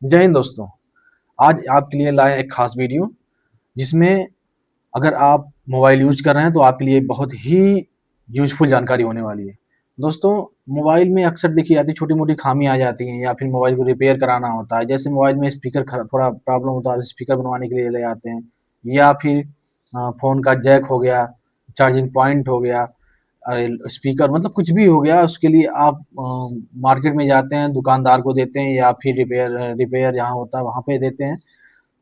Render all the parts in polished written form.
जय हिंद दोस्तों। आज आपके लिए लाए एक खास वीडियो जिसमें अगर आप मोबाइल यूज कर रहे हैं तो आपके लिए बहुत ही यूजफुल जानकारी होने वाली है। दोस्तों, मोबाइल में अक्सर देखी जाती छोटी मोटी खामी आ जाती हैं या फिर मोबाइल को रिपेयर कराना होता है। जैसे मोबाइल में स्पीकर थोड़ा प्रॉब्लम होता है, स्पीकर बनवाने के लिए ले आते हैं, या फिर फ़ोन का जैक हो गया, चार्जिंग पॉइंट हो गया, स्पीकर मतलब कुछ भी हो गया। उसके लिए आप मार्केट में जाते हैं, दुकानदार को देते हैं या फिर रिपेयर जहाँ होता है वहाँ पे देते हैं।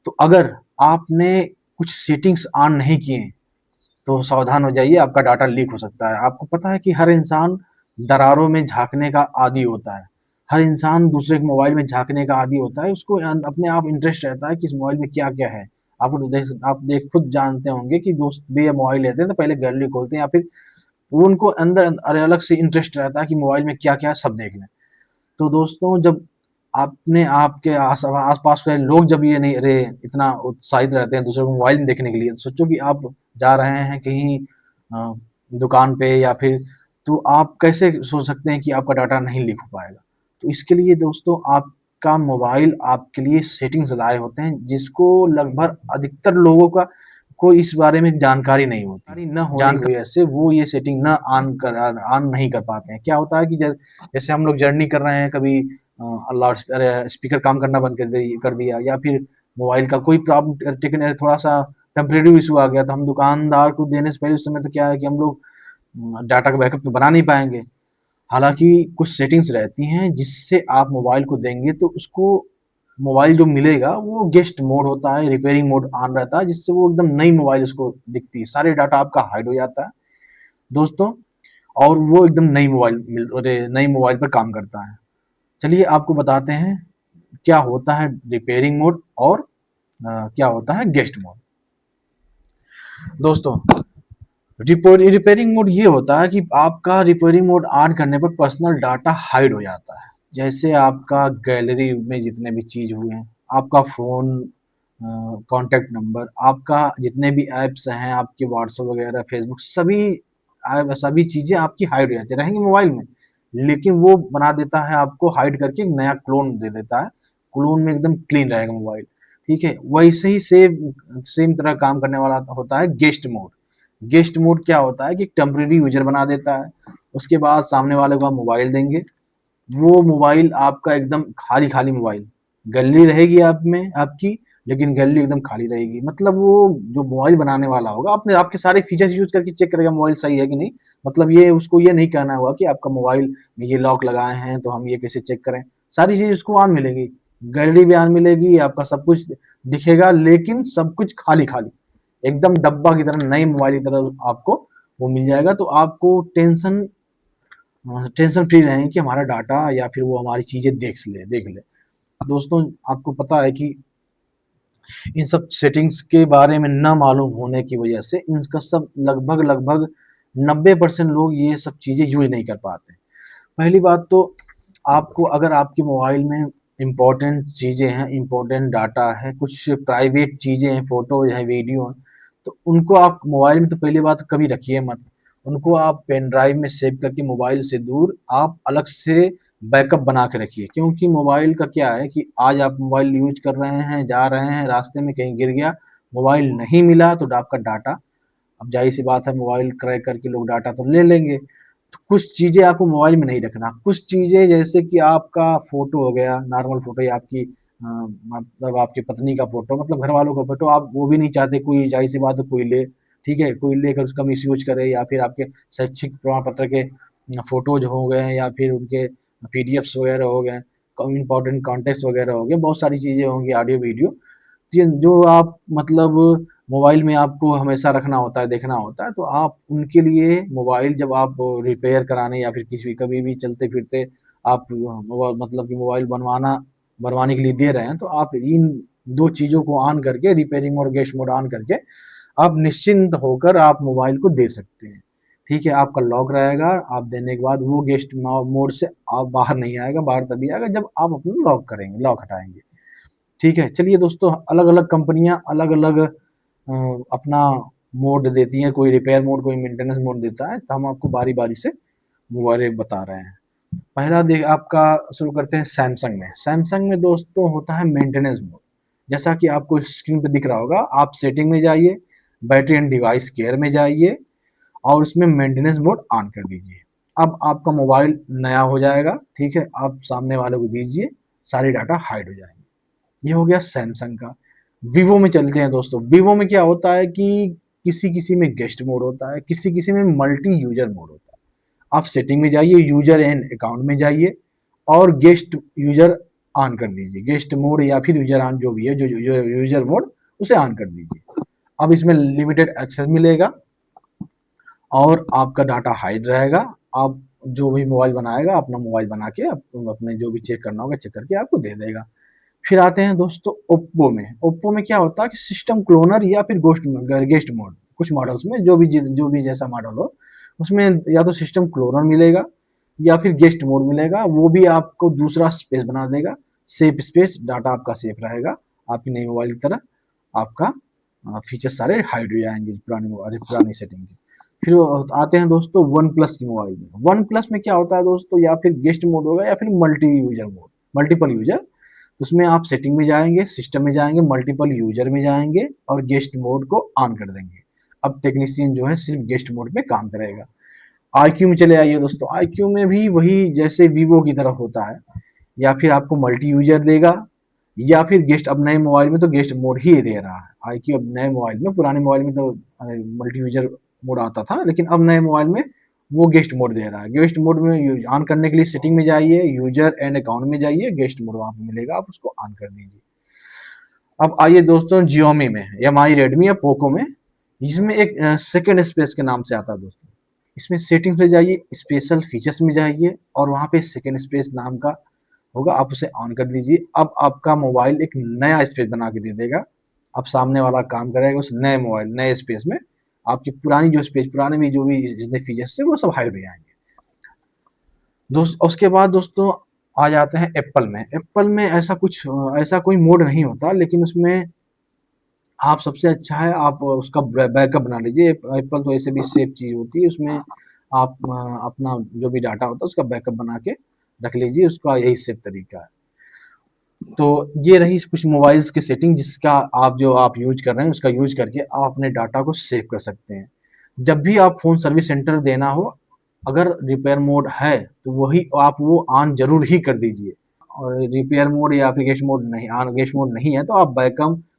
तो अगर आपने कुछ सेटिंग्स ऑन नहीं किए तो सावधान हो जाइए, आपका डाटा लीक हो सकता है। आपको पता है कि हर इंसान दरारों में झाँकने का आदी होता है। हर इंसान दूसरे के मोबाइल में झाँकने का आदी होता है। उसको अपने आप इंटरेस्ट रहता है कि इस मोबाइल में क्या-क्या है। आप देख खुद जानते होंगे कि दोस्त भी ये मोबाइल लेते हैं तो पहले गैलरी खोलते हैं या फिर वो उनको अंदर अरे अलग से इंटरेस्ट रहता है कि मोबाइल में क्या-क्या है सब देख लें। तो दोस्तों, जब आपने आपके आस-पास के लोग जब ये नहीं अरे इतना उत्साहित रहते हैं दूसरे को मोबाइल में देखने के लिए, सोचो कि आप जा रहे हैं कहीं अ, दुकान पे या फिर तो आप कैसे सोच सकते हैं कि आपका डाटा नहीं लीक हो पाएगा? तो इसके लिए दोस्तों आपका मोबाइल आपके लिए सेटिंग्स लाए होते हैं जिसको लगभग अधिकतर लोगों का को इस बारे में जानकारी नहीं होती। जानकारी न होने की वजह से वो ये सेटिंग ना ऑन नहीं कर पाते हैं। क्या होता है कि जैसे हम लोग जर्नी कर रहे हैं कभी स्पीकर काम करना बंद कर दिया या फिर मोबाइल का कोई प्रॉब्लम टेक्न थोड़ा-सा टेम्परेरी इश्यू आ गया तो हम दुकानदार को देने से पहले उस समय तो क्या है कि हम लोग डाटा का बैकअप तो बना नहीं पाएँगे। हालाँकि कुछ सेटिंग्स रहती हैं जिससे आप मोबाइल को देंगे तो उसको मोबाइल जो मिलेगा वो गेस्ट मोड होता है, रिपेयरिंग मोड ऑन रहता है जिससे वो एकदम नई मोबाइल उसको दिखती है। सारे डाटा आपका हाइड हो जाता है दोस्तों, और वो एकदम नई मोबाइल पर काम करता है। चलिए आपको बताते हैं क्या होता है रिपेयरिंग मोड और क्या होता है गेस्ट मोड। दोस्तों, रिपेयरिंग मोड ये होता है कि आपका रिपेयरिंग मोड ऑन करने पर पर्सनल डाटा हाइड हो जाता है। जैसे आपका गैलरी में जितने भी चीज़ हुए हैं, आपका फ़ोन, कॉन्टैक्ट नंबर, आपका जितने भी ऐप्स हैं, आपके व्हाट्सएप वगैरह, फ़ेसबुक सभी चीज़ें आपकी हाइड हो जाती हैं, रहेंगी मोबाइल में, लेकिन वो बना देता है आपको हाइड करके एक नया क्लोन दे देता है। क्लोन में एकदम क्लीन रहेगा मोबाइल, ठीक है? वैसे ही सेम सेम तरह काम करने वाला होता है गेस्ट मोड। गेस्ट मोड क्या होता है कि टेम्परेरी यूज़र बना देता है। उसके बाद सामने वाले को आप मोबाइल देंगे, वो मोबाइल आपका एकदम खाली-खाली मोबाइल, गैलरी रहेगी आप में आपकी, लेकिन गैलरी एकदम खाली रहेगी। मतलब वो जो मोबाइल बनाने वाला होगा अपने आपके सारे फीचर्स यूज़ करके चेक करेगा मोबाइल सही है कि नहीं। मतलब ये उसको ये नहीं कहना होगा कि आपका मोबाइल में ये लॉक लगाए हैं तो हम ये कैसे चेक करें। सारी चीज़ उसको ऑन मिलेगी, गैलरी भी ऑन मिलेगी, आपका सब कुछ दिखेगा लेकिन सब कुछ खाली-खाली। एकदम डब्बा की तरह नए मोबाइल की तरह आपको वो मिल जाएगा तो आपको टेंशन फ्री रहें कि हमारा डाटा या फिर वो हमारी चीज़ें देख ले। दोस्तों, आपको पता है कि इन सब सेटिंग्स के बारे में ना मालूम होने की वजह से इनका सब लगभग 90% लोग ये सब चीज़ें यूज़ नहीं कर पाते। पहली बात तो आपको अगर आपके मोबाइल में इम्पोर्टेंट चीज़ें हैं, इम्पोर्टेंट डाटा है, कुछ प्राइवेट चीज़ें हैं, फ़ोटोज़ हैं, वीडियो हैं, तो उनको आप मोबाइल में तो पहली बात कभी रखिए मत। उनको आप पेन ड्राइव में सेव करके मोबाइल से दूर आप अलग से बैकअप बना के रखिए। क्योंकि मोबाइल का क्या है कि आज आप मोबाइल यूज़ कर रहे हैं, जा रहे हैं, रास्ते में कहीं गिर गया, मोबाइल नहीं मिला तो आपका डाटा, अब ज़ाहिर-सी बात है मोबाइल क्रैक करके लोग डाटा तो ले लेंगे। तो कुछ चीज़ें आपको मोबाइल में नहीं रखना। कुछ चीज़ें जैसे कि आपका फ़ोटो हो गया, नॉर्मल फ़ोटो या आपकी मतलब आपकी पत्नी का फ़ोटो, मतलब घरवालों का फ़ोटो, आप वो भी नहीं चाहते कोई, ज़ाहिर-सी बात है कोई ले, ठीक है? कोई लेकर उसका मिसयूज़ करे या फिर आपके शैक्षिक प्रमाण पत्र के फ़ोटोज़ हो गए या फिर उनके पीडीएफ्स वगैरह हो गए, इम्पोर्टेंट कॉन्टेक्ट्स वगैरह हो गए, बहुत सारी चीज़ें होंगी ऑडियो, वीडियो। जी, जो आप मतलब मोबाइल में आपको हमेशा रखना होता है, देखना होता है, तो आप उनके लिए मोबाइल जब आप रिपेयर कराने या फिर किसी कभी भी चलते-फिरते आप मतलब कि मोबाइल बनवाने के लिए दे रहे हैं, तो आप इन 2 चीज़ों को ऑन करके repairing mode, guest mode on करके आप निश्चिंत होकर आप मोबाइल को दे सकते हैं। ठीक है? आपका लॉक रहेगा, आप देने के बाद वो गेस्ट मोड से आप बाहर नहीं आएगा, बाहर तभी आएगा जब आप अपना लॉक करेंगे, लॉक हटाएँगे। ठीक है, चलिए दोस्तों, अलग-अलग कंपनियाँ अलग-अलग अपना मोड देती हैं, कोई रिपेयर मोड, कोई मेंटेनेंस मोड देता है, तो हम आपको बारी-बारी से मोबाइल बता रहे हैं। पहला देख आपका शुरू करते हैं सैमसंग में। सैमसंग में दोस्तों होता है मेंटेनेंस मोड। जैसा कि आपको स्क्रीन पे दिख रहा होगा, आप सेटिंग में जाइए, बैटरी एंड डिवाइस केयर में जाइए और उसमें मेंटेनेंस मोड ऑन कर दीजिए। अब आपका मोबाइल नया हो जाएगा, ठीक है? आप सामने वाले को दीजिए, सारी डाटा हाइड हो जाएंगे। ये हो गया सैमसंग का। वीवो में चलते हैं दोस्तों। वीवो में क्या होता है कि किसी किसी में गेस्ट मोड होता है, किसी किसी में मल्टी यूजर मोड होता है। आप सेटिंग में जाइए, यूजर एंड अकाउंट में जाइए और गेस्ट यूजर ऑन कर दीजिए। गेस्ट मोड या फिर यूजर ऑन जो भी है, जो यूजर मोड, उसे ऑन कर दीजिए। अब इसमें लिमिटेड एक्सेस मिलेगा और आपका डाटा हाइड रहेगा। आप जो भी मोबाइल बनाएगा, अपना मोबाइल बना के अपने जो भी चेक करना होगा चेक करके आपको दे देगा। फिर आते हैं दोस्तों ओप्पो में। ओप्पो में क्या होता है कि सिस्टम क्लोनर या फिर गेस्ट मोड, कुछ मॉडल्स में जो भी जैसा मॉडल हो उसमें या तो सिस्टम क्लोनर मिलेगा या फिर गेस्ट मोड मिलेगा। वो भी आपको दूसरा स्पेस बना देगा, सेफ स्पेस, डाटा आपका सेफ रहेगा। आपकी नई मोबाइल की तरह आपका फीचर सारे हाइड हो जाएंगे पुरानी सेटिंग के। फिर आते हैं दोस्तों वन प्लस की मोबाइल में। वन प्लस में क्या होता है दोस्तों, या फिर गेस्ट मोड होगा या फिर multi user mode, multiple user. उसमें आप सेटिंग में जाएंगे, सिस्टम में जाएंगे, मल्टीपल यूजर में जाएंगे और गेस्ट मोड को ऑन कर देंगे। अब टेक्नीशियन जो है सिर्फ गेस्ट मोड पे काम करेगा। आईक्यू में चले आइए दोस्तों। आईक्यू में भी वही जैसे वीवो की तरफ होता है, या फिर आपको मल्टी यूजर देगा या फिर गेस्ट। अब नए मोबाइल में तो गेस्ट मोड ही दे रहा है आईक्यू। अब नए मोबाइल में, पुराने मोबाइल में तो मल्टी यूजर मोड आता था, लेकिन अब नए मोबाइल में वो गेस्ट मोड दे रहा है। गेस्ट मोड में ऑन करने के लिए सेटिंग में जाइए, यूजर एंड अकाउंट में जाइए, गेस्ट मोड वहां पे मिलेगा, आप उसको ऑन कर दीजिए। अब आइए दोस्तों जियोमी में, एमआई, रेडमी या पोको में। इसमें एक सेकेंड स्पेस के नाम से आता है दोस्तों। इसमें सेटिंग्स में जाइए, स्पेशल फीचर्स में जाइए और वहाँ पे सेकेंड स्पेस नाम का होगा, आप उसे ऑन कर दीजिए। अब आपका मोबाइल एक नया स्पेस बना के दे देगा। अब सामने वाला काम करेगा उस नए मोबाइल, नए स्पेस में। आपकी पुरानी जो स्पेस, पुराने में जो भी जितने फीचर्स थे वो सब हाइड हो जाएंगे। उसके बाद दोस्तों आ जाते हैं एप्पल में। एप्पल में ऐसा कोई मोड नहीं होता, लेकिन उसमें आप सबसे अच्छा है आप उसका बैकअप बना लीजिए। एप्पल तो ऐसे भी सेफ चीज़ होती है, उसमें आप अपना जो भी डाटा होता है उसका बैकअप बना के रख लीजिए, उसका यही सेफ तरीका है। तो ये रही कुछ मोबाइल्स की सेटिंग जिसका आप यूज कर रहे हैं उसका यूज करके आप अपने डाटा को सेव कर सकते हैं। जब भी आप फ़ोन सर्विस सेंटर देना हो, अगर रिपेयर मोड है तो वही आप वो ऑन ज़रूर ही कर दीजिए। और रिपेयर मोड या एप्लीकेशन मोड नहीं, ऑन गेस्ट मोड नहीं है तो आप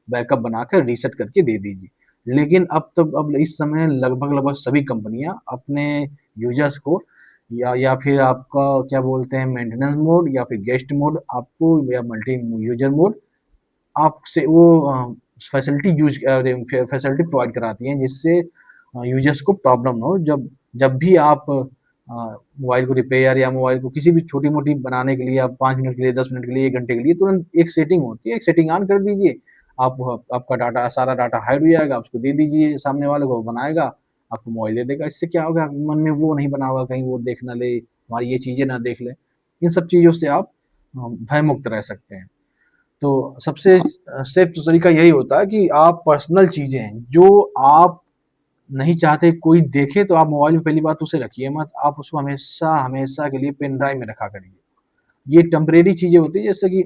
बैकअप बनाकर रीसेट करके दे दीजिए। लेकिन अब इस समय लगभग सभी कंपनियां अपने यूजर्स को या फिर आपका क्या बोलते हैं मेंटेनेंस मोड या फिर गेस्ट मोड आपको या मल्टी यूजर मोड आपसे वो फैसिलिटी प्रोवाइड कराती हैं, जिससे यूजर्स को प्रॉब्लम ना हो। जब जब भी आप मोबाइल को रिपेयर या मोबाइल को किसी भी छोटी-मोटी बनाने के लिए आप 5 मिनट के लिए, 10 मिनट के लिए, 1 घंटे के लिए तुरंत एक सेटिंग होती है, एक सेटिंग ऑन कर दीजिए। आपका डाटा, सारा डाटा हाइड हो जाएगा, आप उसको दे दीजिए सामने वाले को, वो बनाएगा, आपको मोबाइल दे देगा। इससे क्या होगा, मन में वो नहीं बना होगा कहीं वो देख ना ले, हमारी ये चीज़ें ना देख ले। इन सब चीज़ों से आप भयमुक्त रह सकते हैं। तो सबसे सेफ तरीका यही होता है कि आप पर्सनल चीज़ें जो आप नहीं चाहते कोई देखे तो आप मोबाइल में पहली बात उसे रखिए मत। आप उसको हमेशा हमेशा के लिए पेन ड्राइव में रखा करिए। ये टेम्परेरी चीज़ें होती हैं, जैसे कि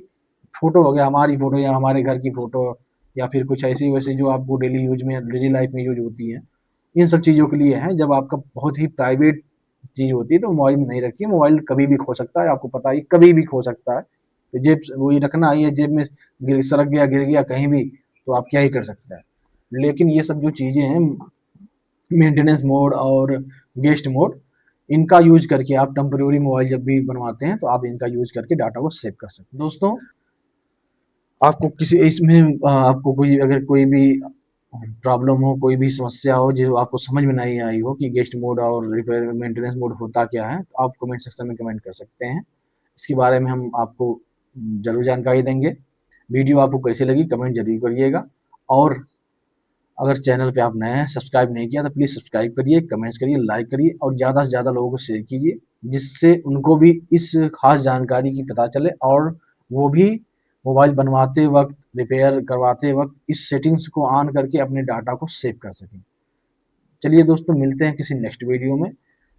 फ़ोटो हो गया, हमारी फ़ोटो या हमारे घर की फ़ोटो या फिर कुछ ऐसी वैसी जो आपको डेली लाइफ़ में यूज़ होती हैं। इन सब चीज़ों के लिए है। जब आपका बहुत ही प्राइवेट चीज़ होती है तो मोबाइल में नहीं रखिए। मोबाइल कभी भी खो सकता है, आपको पता ही कभी भी खो सकता है। तो जेब से वही रखना, ये जेब में सरक गया, गिर गया कहीं भी, तो आप क्या ही कर सकते हैं। लेकिन ये सब जो चीज़ें हैं, मेंटेनेंस मोड और गेस्ट मोड, इनका यूज़ करके आप टेम्परेरी मोबाइल जब भी बनवाते हैं तो आप इनका यूज़ करके डाटा को सेव कर सकते हैं। दोस्तों, आपको किसी इसमें आपको कोई अगर कोई भी प्रॉब्लम हो, कोई भी समस्या हो जो आपको समझ में नहीं आई हो कि गेस्ट मोड और रिपेयर मेंटेनेंस मोड होता क्या है, तो आप कमेंट सेक्शन में कमेंट कर सकते हैं। इसके बारे में हम आपको ज़रूर जानकारी देंगे। वीडियो आपको कैसी लगी कमेंट ज़रूर करिएगा और अगर चैनल पे आप नए हैं, सब्सक्राइब नहीं किया तो प्लीज़ सब्सक्राइब करिए, कमेंट्स करिए, लाइक करिए और ज़्यादा से ज़्यादा लोगों को शेयर कीजिए, जिससे उनको भी इस खास जानकारी की पता चले और वो भी मोबाइल बनवाते वक़्त, रिपेयर करवाते वक़्त इस सेटिंग्स को ऑन करके अपने डाटा को सेव कर सकें। चलिए दोस्तों, मिलते हैं किसी नेक्स्ट वीडियो में,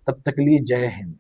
तब तक के लिए जय हिंद।